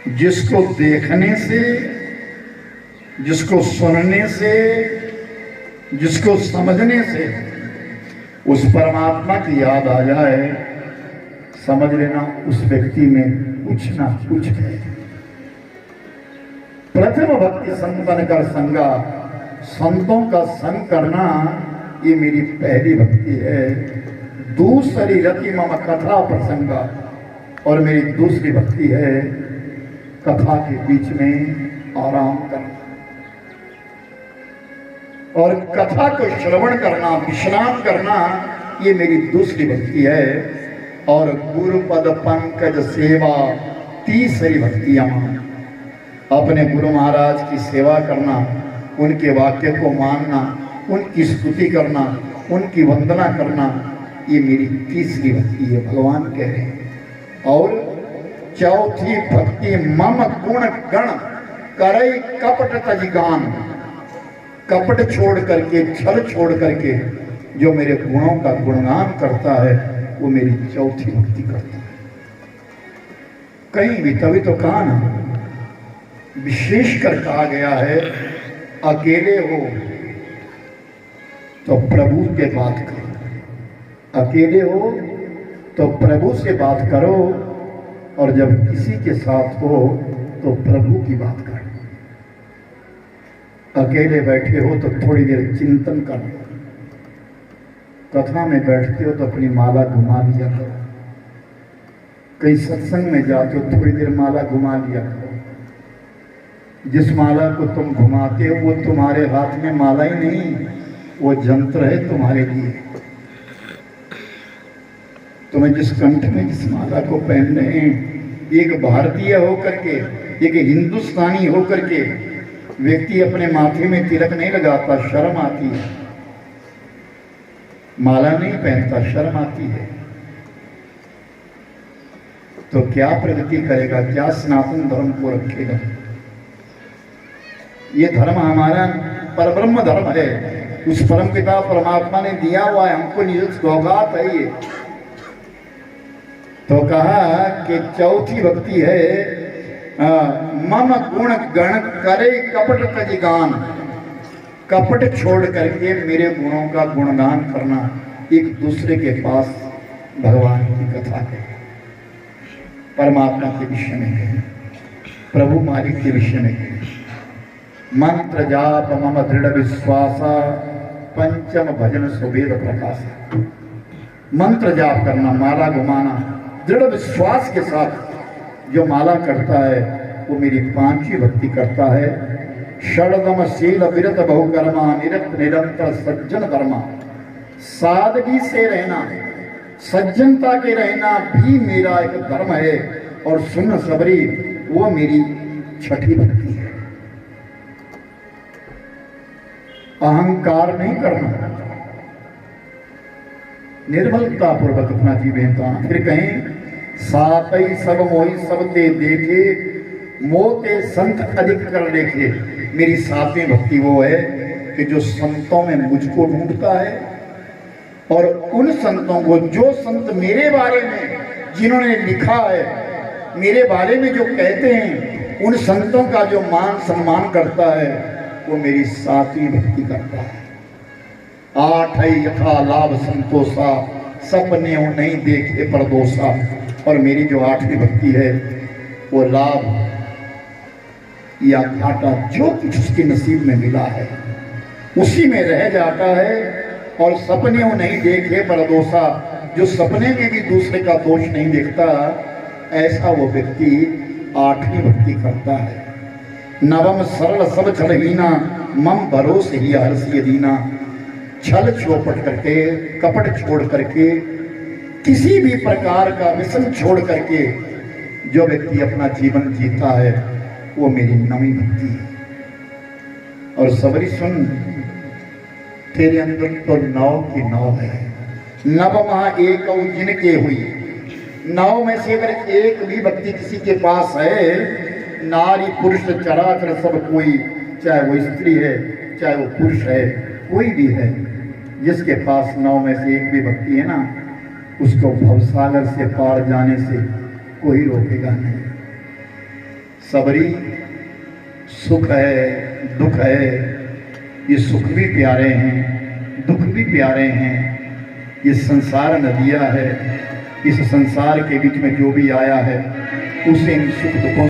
जिसको देखने से, जिसको सुनने से, जिसको समझने से उस परमात्मा की याद आ जाए, समझ लेना उस व्यक्ति में कुछ ना कुछ है। प्रथम भक्ति संतन कर संगा, संतों का संग करना ये मेरी पहली भक्ति है। दूसरी रति मम कथा प्रसंगा, और मेरी दूसरी भक्ति है कथा के बीच में आराम करना और कथा को श्रवण करना, विश्राम करना, ये मेरी दूसरी भक्ति है। और गुरु पद पंकज सेवा तीसरी भक्तियां, अपने गुरु महाराज की सेवा करना, उनके वाक्य को मानना, उनकी स्तुति करना, उनकी वंदना करना, ये मेरी तीसरी भक्ति है, भगवान कह रहे हैं। और चौथी भक्ति मम गुण गण करई कपट तजिगान, कपट छोड़ करके, छल छोड़ करके जो मेरे गुणों का गुणगान करता है, वो मेरी चौथी भक्ति करता है। कहीं भी तभी तो कहा ना, विशेषकर कहा गया है अकेले हो तो प्रभु के बात करो, अकेले हो तो प्रभु से बात करो, और जब किसी के साथ हो तो प्रभु की बात करो। अकेले बैठे हो तो थोड़ी देर चिंतन करो, कथा में बैठते हो तो अपनी माला घुमा लिया करो, कहीं सत्संग में जाते हो थोड़ी देर माला घुमा लिया करो। जिस माला को तुम घुमाते हो वो तुम्हारे हाथ में माला ही नहीं, वो यंत्र है तुम्हारे लिए। तुम्हें जिस कंठ में जिस माला को पहन रहे हैं, एक भारतीय होकर के, एक हिंदुस्तानी होकर के व्यक्ति अपने माथे में तिलक नहीं लगाता, शर्म आती है। माला नहीं पहनता, शर्म आती है। तो क्या प्रगति करेगा, क्या सनातन धर्म को रखेगा? ये धर्म हमारा परब्रह्म धर्म है, उस परम पिता परमात्मा ने दिया हुआ है हमको, निज सौगात है ये। तो कहा कि चौथी भक्ति है मम गुण गण करे कपट तजिगान, कपट छोड़ करके मेरे गुणों का गुणगान करना, एक दूसरे के पास भगवान की कथा है, परमात्मा के विषय में है, प्रभु मालिक के विषय में है। मंत्र जाप मम दृढ़ विश्वासा, पंचम भजन सुवेद प्रकाश। मंत्र जाप करना, माला घुमाना, दृढ़ विश्वास के साथ जो माला करता है वो मेरी पांचवी भक्ति करता है। षडदम शील विरत बहुकर्मा, निरत निरंतर सज्जन धर्मा। सादगी से रहना, सज्जनता के रहना भी मेरा एक धर्म है। और सुन सबरी, वो मेरी छठी भक्ति है। अहंकार नहीं करना, निर्मलता पूर्वक अपना जीवन। फिर कहें सातई सब मोहि सब ते देखे, मोते संत अधिक कर देखे। मेरी सातवीं भक्ति वो है कि जो संतों में मुझको ढूंढता है, और उन संतों को, जो संत मेरे बारे में जिन्होंने लिखा है, मेरे बारे में जो कहते हैं, उन संतों का जो मान सम्मान करता है, वो मेरी सातवीं भक्ति करता है। आठ यथा लाभ संतोषा, सपने नहीं देखे परदोषा। और मेरी जो आठवीं भक्ति है वो लाभ या घाटा, जो कुछ उसके नसीब में मिला है उसी में रह जाता है। और सपने वो नहीं देखे परदोषा, जो सपने में भी दूसरे का दोष नहीं देखता, ऐसा वो व्यक्ति आठवीं भक्ति करता है। नवम सरल सब छलहीना, मम भरोसे ही हर्षिय दीना। छल चौपट करके, कपट छोड़ करके, किसी भी प्रकार का व्यसन छोड़ करके जो व्यक्ति अपना जीवन जीता है, वो मेरी नवी भक्ति है। और सबरी सुन, तेरे अंदर तो 9 की 9 है। नवमा एक जिनके हुई, 9 में से अगर एक भी भक्ति किसी के पास है, नारी पुरुष चराचर सब कोई, चाहे वो स्त्री है चाहे वो पुरुष है, कोई भी है, जिसके पास 9 में से एक भी भक्ति है ना, उसको भवसागर से पार जाने से कोई रोकेगा नहीं। सबरी सुख है दुख है, ये सुख भी प्यारे हैं दुख भी प्यारे हैं। ये संसार नदिया है, इस संसार के बीच में जो भी आया है उसे इन सुख दुखों